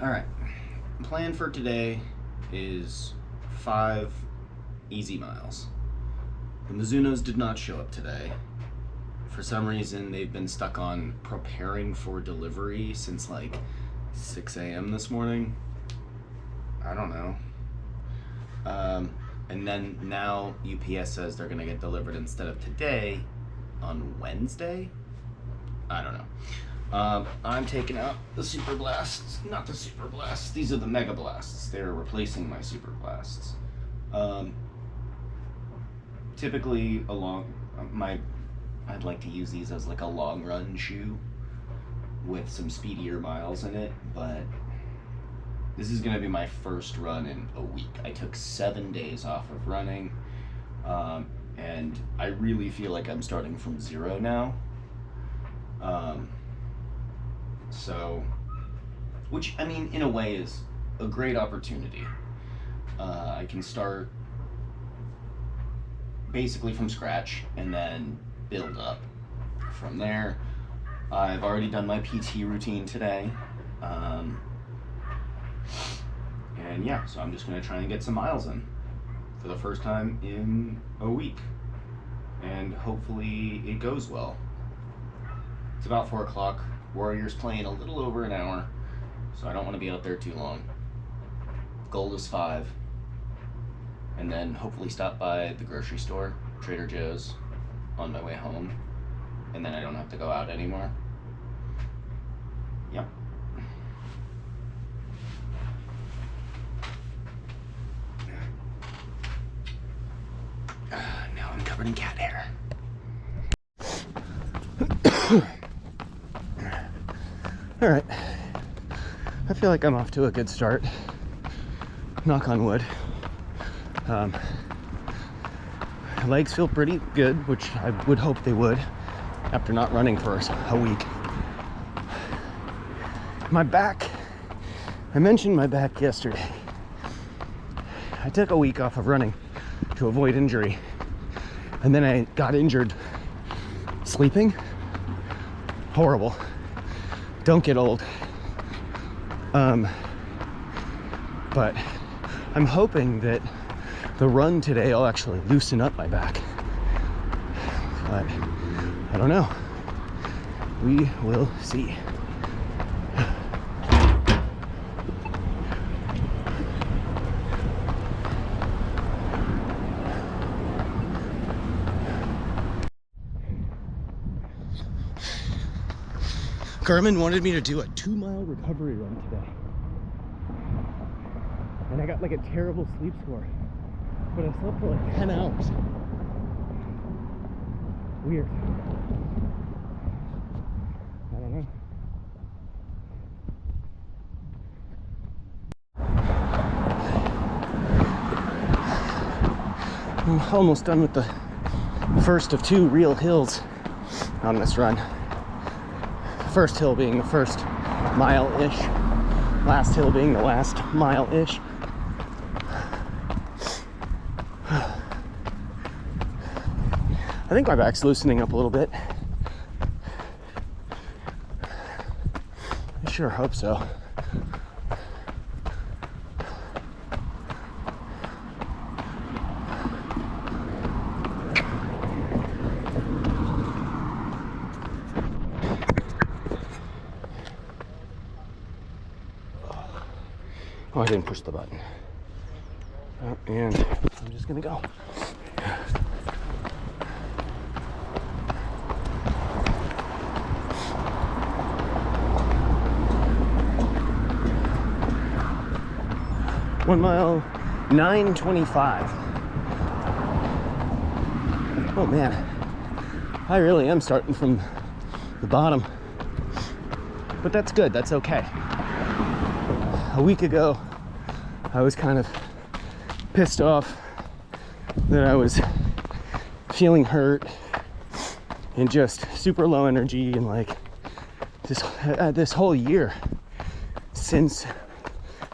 All right. Plan for today is 5 easy miles. The Mizunos did not show up today. For some reason, they've been stuck on preparing for delivery since like 6 a.m. this morning. I don't know. And then now UPS says they're going to get delivered instead of today on Wednesday. I don't know. I'm taking out the Super Blasts. Not the Super Blasts. These are the Mega Blasts. They're replacing my Super Blasts. Typically, I'd like to use these as like a long run shoe with some speedier miles in it, but this is going to be my first run in a week. I took 7 days off of running, and I really feel like I'm starting from zero now. So, which, I mean, in a way is a great opportunity. I can start basically from scratch and then build up from there. I've already done my PT routine today. And yeah, so I'm just going to try and get some miles in for the first time in a week. And hopefully it goes well. It's about 4 o'clock. Warriors playing a little over an hour, so I don't want to be out there too long. Goal is 5. And then hopefully stop by the grocery store, Trader Joe's, on my way home. And then I don't have to go out anymore. Yep. Now I'm covered in cat hair. All right, I feel like I'm off to a good start. Knock on wood. My legs feel pretty good, which I would hope they would after not running for a week. My back, I mentioned my back yesterday. I took a week off of running to avoid injury, and then I got injured sleeping. Horrible. Don't get old. But I'm hoping that the run today will actually loosen up my back. But I don't know. We will see. Garmin wanted me to do a 2-mile recovery run today. And I got like a terrible sleep score. But I slept for like 10 hours. Weird. I don't know. I'm almost done with the first of 2 real hills on this run. First hill being the first mile-ish, last hill being the last mile-ish. I think my back's loosening up a little bit. I sure hope so. Oh, I didn't push the button. And I'm just gonna go. One mile, 9:25. Oh man, I really am starting from the bottom. But that's good, that's okay. A week ago, I was kind of pissed off that I was feeling hurt and just super low energy, and like this whole year since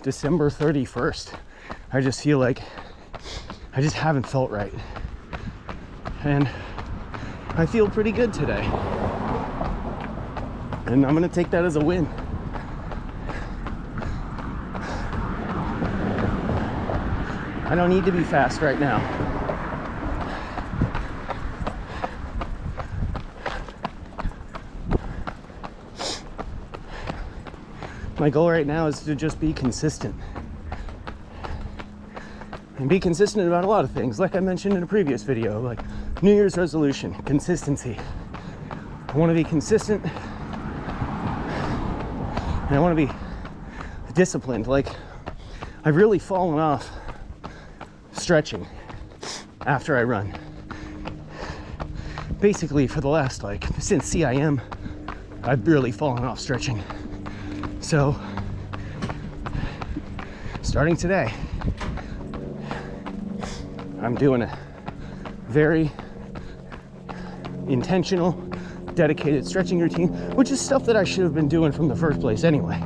December 31st, I just feel like I just haven't felt right. And I feel pretty good today. And I'm gonna take that as a win. I don't need to be fast right now. My goal right now is to just be consistent. And be consistent about a lot of things, like I mentioned in a previous video, like New Year's resolution, consistency. I want to be consistent, and I want to be disciplined. Like, I've really fallen off stretching after I run. Basically, for the last, since CIM, I've really fallen off stretching. So, starting today, I'm doing a very intentional, dedicated stretching routine, which is stuff that I should have been doing from the first place anyway.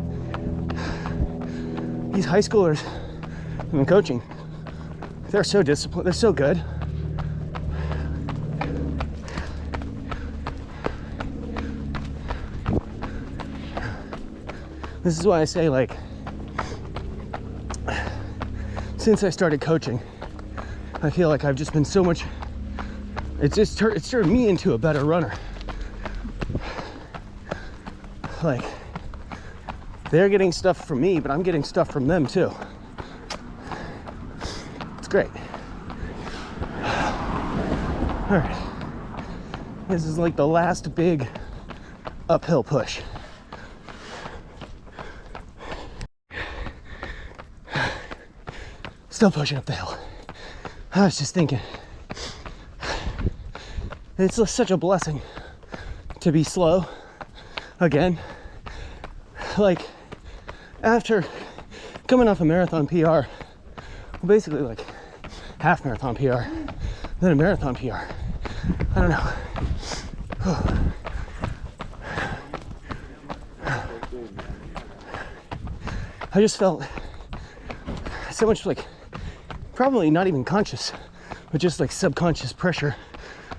These high schoolers I'm coaching, they're so disciplined, they're so good. This is why I say, since I started coaching, I feel like I've just been so much, it's turned me into a better runner. Like, they're getting stuff from me, but I'm getting stuff from them too. It's great. All right. This is like the last big uphill push. Still pushing up the hill. I was just thinking, it's such a blessing to be slow again. Like, after coming off a marathon PR, well, basically like half marathon PR, then a marathon PR. I don't know. I just felt so much probably not even conscious, but just subconscious pressure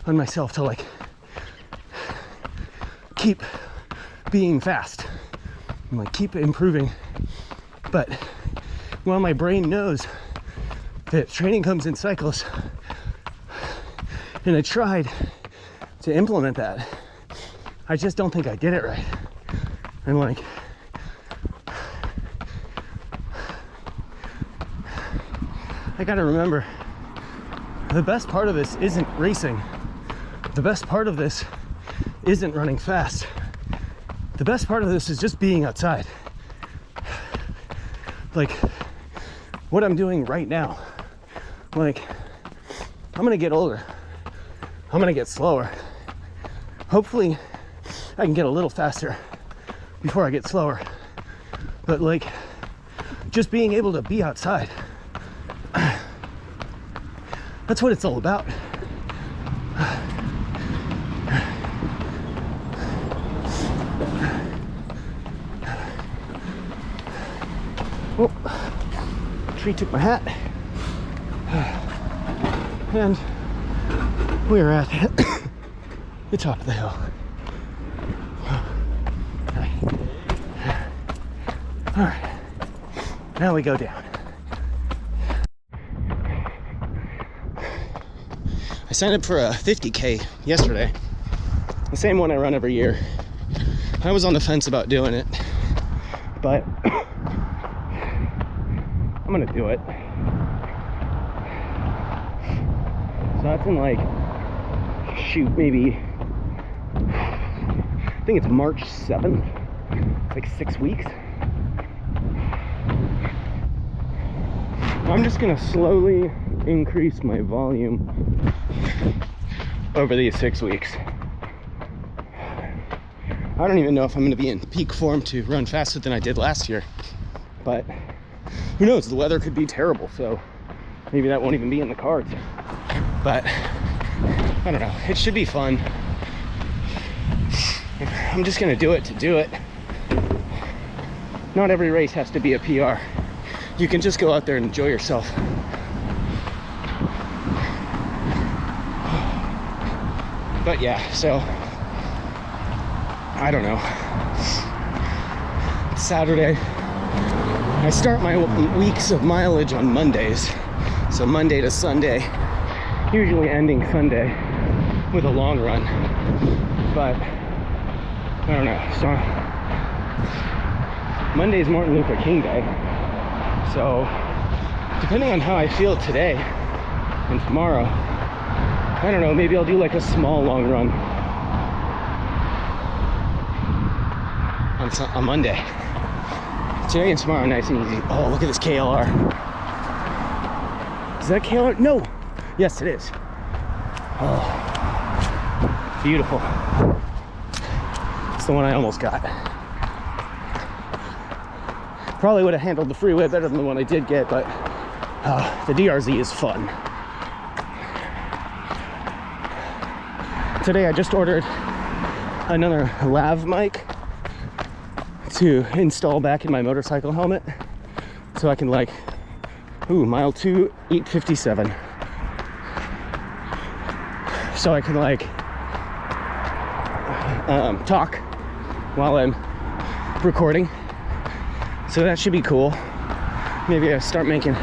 on myself to keep being fast and keep improving. But while my brain knows that training comes in cycles, and I tried to implement that, I just don't think I did it right. And I gotta remember, the best part of this isn't racing. The best part of this isn't running fast. The best part of this is just being outside. What I'm doing right now. I'm gonna get older. I'm gonna get slower. Hopefully, I can get a little faster before I get slower. But just being able to be outside, that's what it's all about. Oh, tree took my hat. And we're at the top of the hill. All right, now we go down. I signed up for a 50K yesterday, the same one I run every year. I was on the fence about doing it, but I'm gonna do it. So that's in maybe, I think it's March 7th. It's 6 weeks. I'm just gonna slowly increase my volume over these 6 weeks. I don't even know if I'm gonna be in peak form to run faster than I did last year, but who knows? The weather could be terrible, so maybe that won't even be in the cards. But I don't know, it should be fun. I'm just gonna do it to do it. Not every race has to be a PR. You can just go out there and enjoy yourself. But yeah, so I don't know. It's Saturday. I start my weeks of mileage on Mondays. So Monday to Sunday, usually ending Sunday with a long run. But I don't know. So Monday's Martin Luther King Day. So depending on how I feel today and tomorrow, I don't know, maybe I'll do like a small long run on Monday. Today and tomorrow, nice and easy. Oh, look at this KLR. Is that KLR? No. Yes, it is. Oh, beautiful. It's the one I almost got. Probably would have handled the freeway better than the one I did get, but the DRZ is fun. Today I just ordered another lav mic to install back in my motorcycle helmet, so I can like, mile 2, 8:57. So I can like talk while I'm recording. So that should be cool. Maybe I'll start making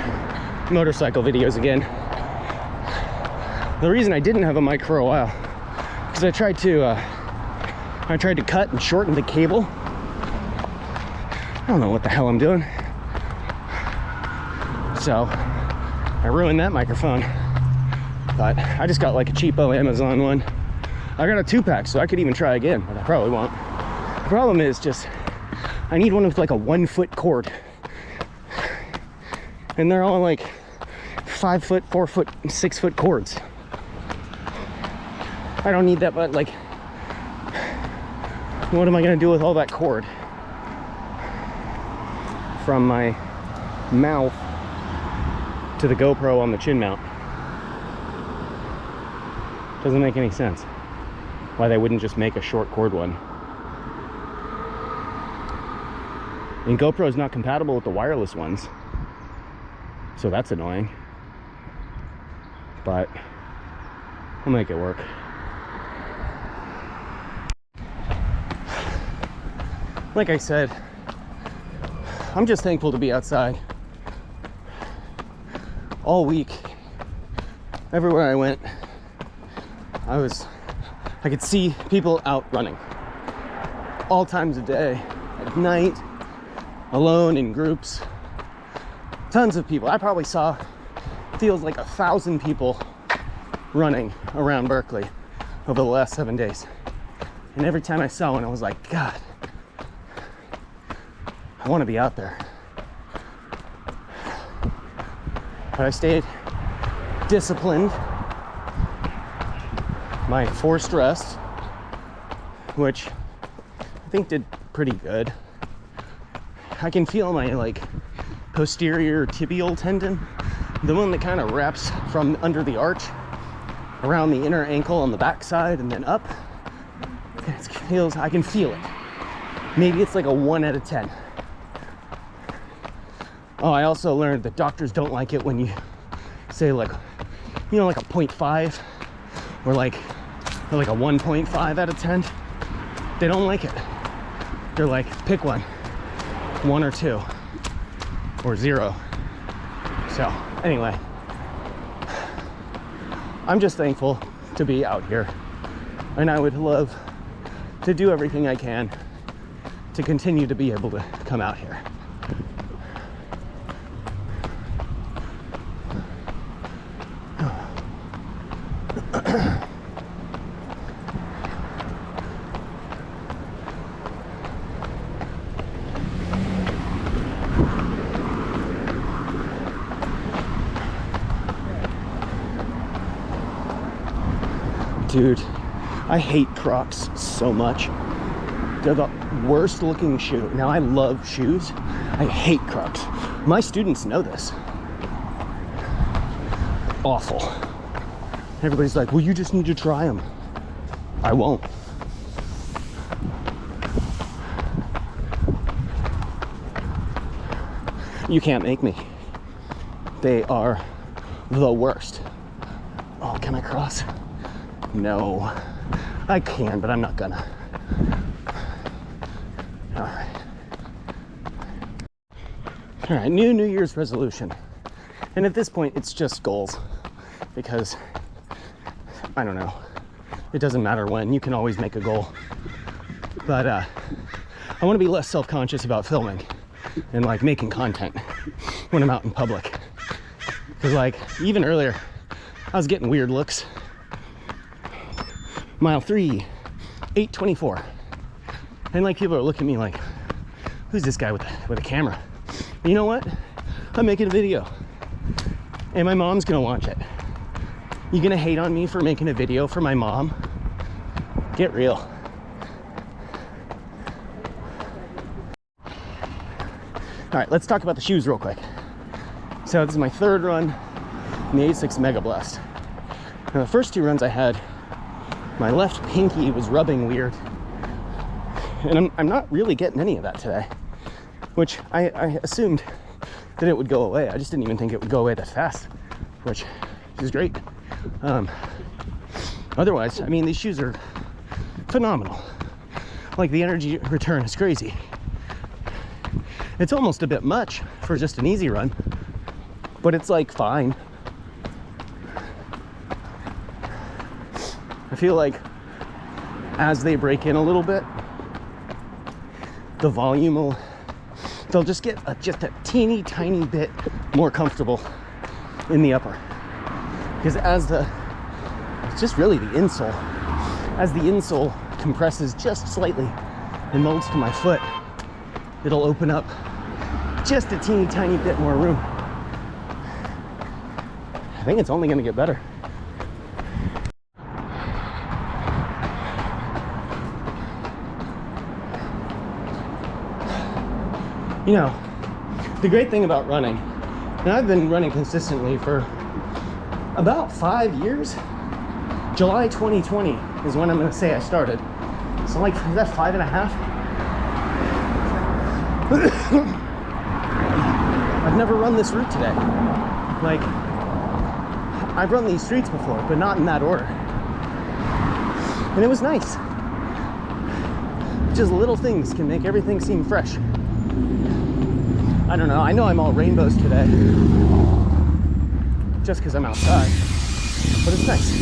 motorcycle videos again. The reason I didn't have a mic for a while, because I tried to cut and shorten the cable. I don't know what the hell I'm doing. So I ruined that microphone. But I just got like a cheapo Amazon one. I got a 2-pack, so I could even try again, but I probably won't. The problem is just, I need one with like a 1-foot cord. And they're all like 5-foot, 4-foot, 6-foot cords. I don't need that, but like, what am I gonna do with all that cord? From my mouth to the GoPro on the chin mount. Doesn't make any sense. Why they wouldn't just make a short cord one. And GoPro is not compatible with the wireless ones, so that's annoying. But I'll make it work. Like I said, I'm just thankful to be outside all week. Everywhere I went, I could see people out running all times of day, at night, alone, in groups. Tons of people. I probably saw, feels like 1,000 people running around Berkeley over the last 7 days. And every time I saw one, I was like, God, I want to be out there. But I stayed disciplined. My forced rest, which I think did pretty good. I can feel my like posterior tibial tendon, the one that kind of wraps from under the arch around the inner ankle on the back side and then up. I can feel it. Maybe it's like a 1 out of 10. Oh, I also learned that doctors don't like it when you say like, you know, like a 0.5 or like a 1.5 out of 10. They don't like it. They're like, pick one. 1 or 2 or 0. So anyway, I'm just thankful to be out here, and I would love to do everything I can to continue to be able to come out here. Dude, I hate Crocs so much. They're the worst looking shoe. Now, I love shoes. I hate Crocs. My students know this. Awful. Everybody's like, well, you just need to try them. I won't. You can't make me. They are the worst. Oh, can I cross? No. I can, but I'm not gonna. All right, New Year's resolution. And at this point, it's just goals, because I don't know, it doesn't matter when, you can always make a goal. But I want to be less self-conscious about filming and like making content when I'm out in public. Because like even earlier, I was getting weird looks. Mile 3, 8:24, and like people are looking at me like, who's this guy with a camera? But you know what? I'm making a video, and my mom's gonna watch it. You gonna hate on me for making a video for my mom? Get real. All right, let's talk about the shoes real quick. So this is my third run in the Asics Mega Blast. Now the first 2 runs I had, my left pinky was rubbing weird, and I'm not really getting any of that today, which I assumed that it would go away. I just didn't even think it would go away that fast, which is great. Otherwise, I mean, these shoes are phenomenal. Like, the energy return is crazy. It's almost a bit much for just an easy run, but it's like fine. I feel like as they break in a little bit, the volume they'll just get just a teeny tiny bit more comfortable in the upper. Because it's just really the insole. As the insole compresses just slightly and molds to my foot, it'll open up just a teeny tiny bit more room. I think it's only going to get better. You know, the great thing about running, and I've been running consistently for about 5 years. July 2020 is when I'm going to say I started. So like, is that 5.5? I've never run this route today. Like, I've run these streets before, but not in that order. And it was nice. Just little things can make everything seem fresh. I don't know, I know I'm all rainbows today, just because I'm outside, but it's nice.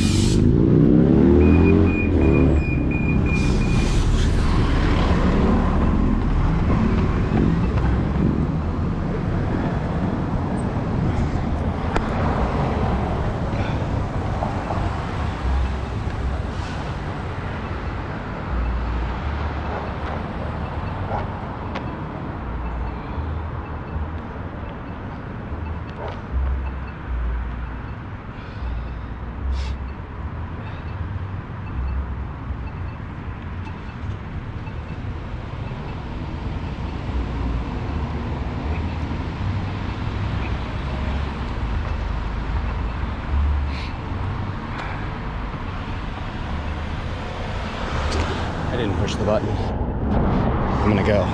I didn't push the button. I'm gonna go.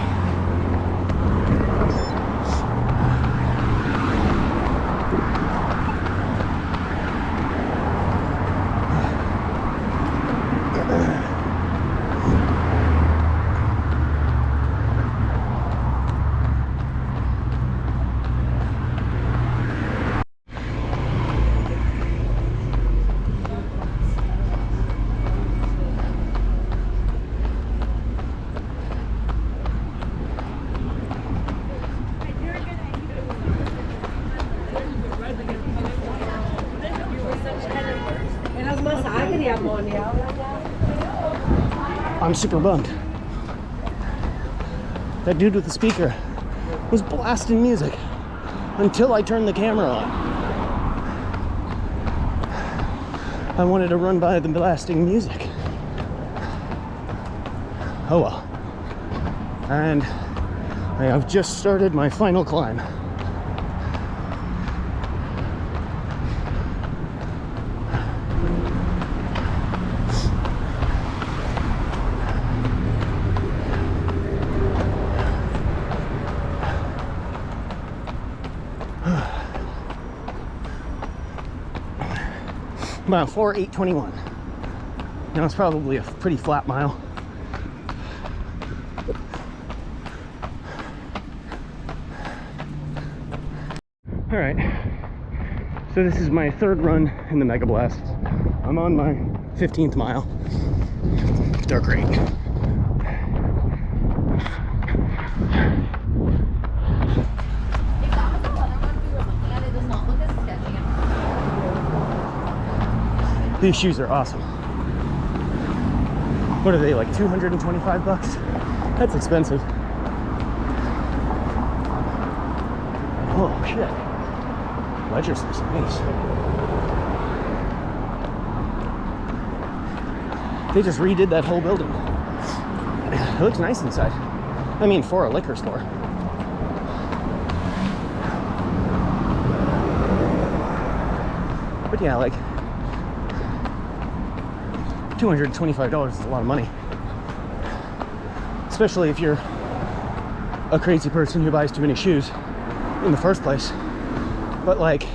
I'm super bummed. That dude with the speaker was blasting music until I turned the camera on. I wanted to run by the blasting music. Oh well. And I have just started my final climb. Mile 4, 8:21. Now it's probably a pretty flat mile. All right, So this is my third run in the Mega Blast. I'm on my 15th mile. They're great. These shoes are awesome. What are they, like 225 bucks? That's expensive. Oh shit. Ledger's looks nice. They just redid that whole building. It looks nice inside. I mean, for a liquor store. But yeah, like $225 is a lot of money. Especially if you're a crazy person who buys too many shoes in the first place. But like,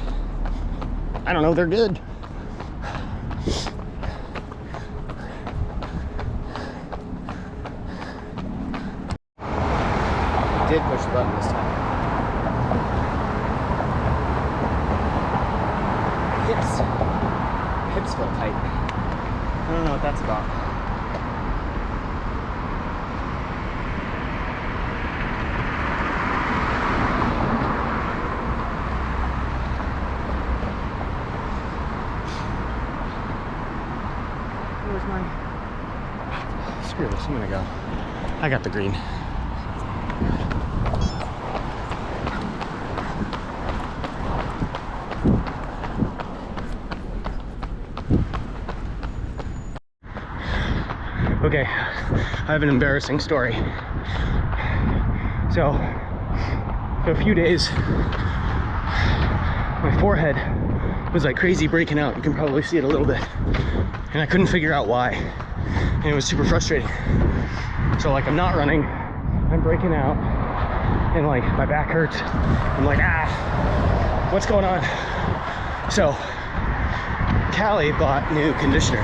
I don't know, they're good. Did push the button this time. Hips feel tight. I don't know what that's about. Where's my... Screw this, I'm gonna go. I got the green. Okay, I have an embarrassing story. So, for a few days, my forehead was like crazy breaking out. You can probably see it a little bit. And I couldn't figure out why. And it was super frustrating. So like, I'm not running, I'm breaking out, and like, my back hurts. I'm like, ah, what's going on? So, Callie bought new conditioner,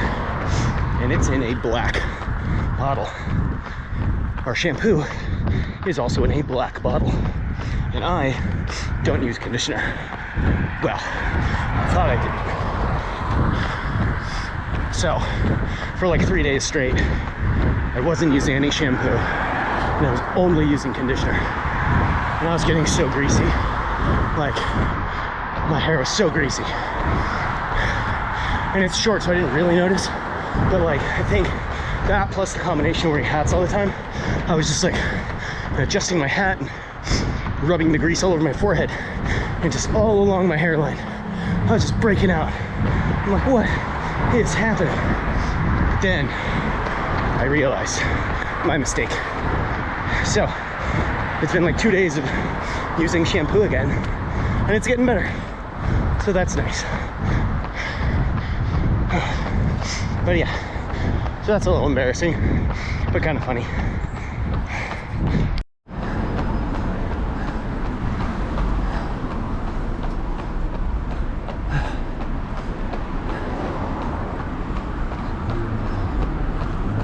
and it's in a black bottle. Our shampoo is also in a black bottle, and I don't use conditioner. Well, I thought I did. So for like 3 days straight, I wasn't using any shampoo, and I was only using conditioner, and I was getting so greasy. Like, my hair was so greasy, and it's short, so I didn't really notice. But like, I think that plus the combination of wearing hats all the time, I was just like adjusting my hat and rubbing the grease all over my forehead and just all along my hairline. I was just breaking out. I'm like, what is happening? But then I realized my mistake. So it's been like 2 days of using shampoo again, and it's getting better. So that's nice. But yeah, so that's a little embarrassing, but kind of funny.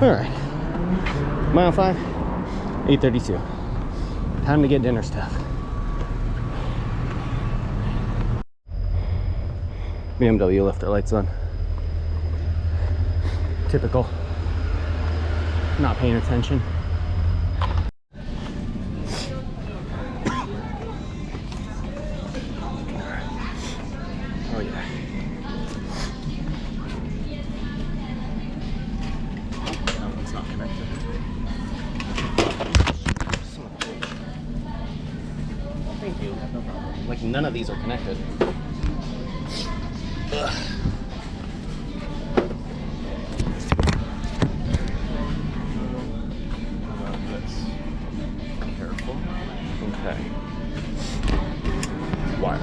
All right, mile 5, 8:32. Time to get dinner stuff. BMW left their lights on. Typical. Not paying attention. Oh yeah. That one's not connected. Thank you. No problem. Like, none of these are connected. Ugh. Careful. Okay. Wild.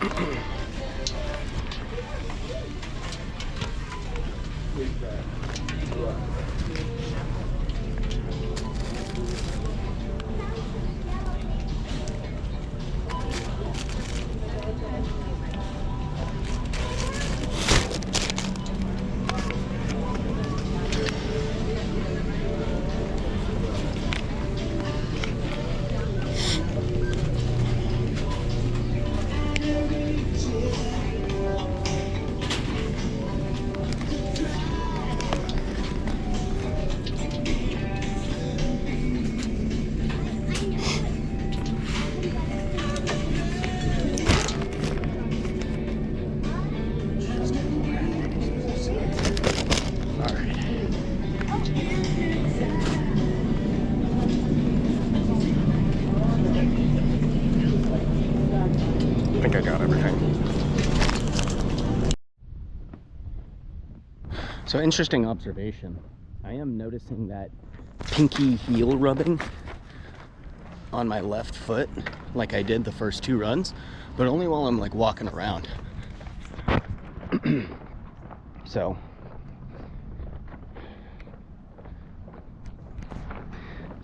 I think I got everything. So interesting observation. I am noticing that pinky heel rubbing on my left foot like I did the first 2 runs, but only while I'm like walking around. So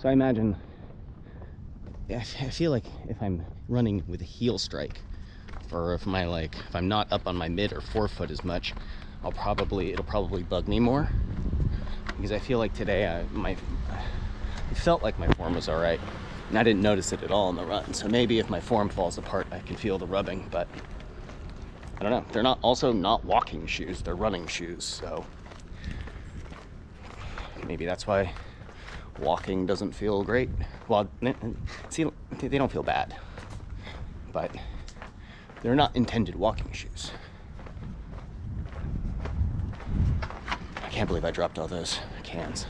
I imagine, I feel like if I'm running with a heel strike, or if I'm not up on my mid or forefoot as much, it'll probably bug me more, because I feel like today it felt like my form was all right, and I didn't notice it at all in the run. So maybe if my form falls apart, I can feel the rubbing, but I don't know. They're not walking shoes, they're running shoes, so maybe that's why walking doesn't feel great. Well, see, they don't feel bad, but they're not intended walking shoes. I can't believe I dropped all those cans.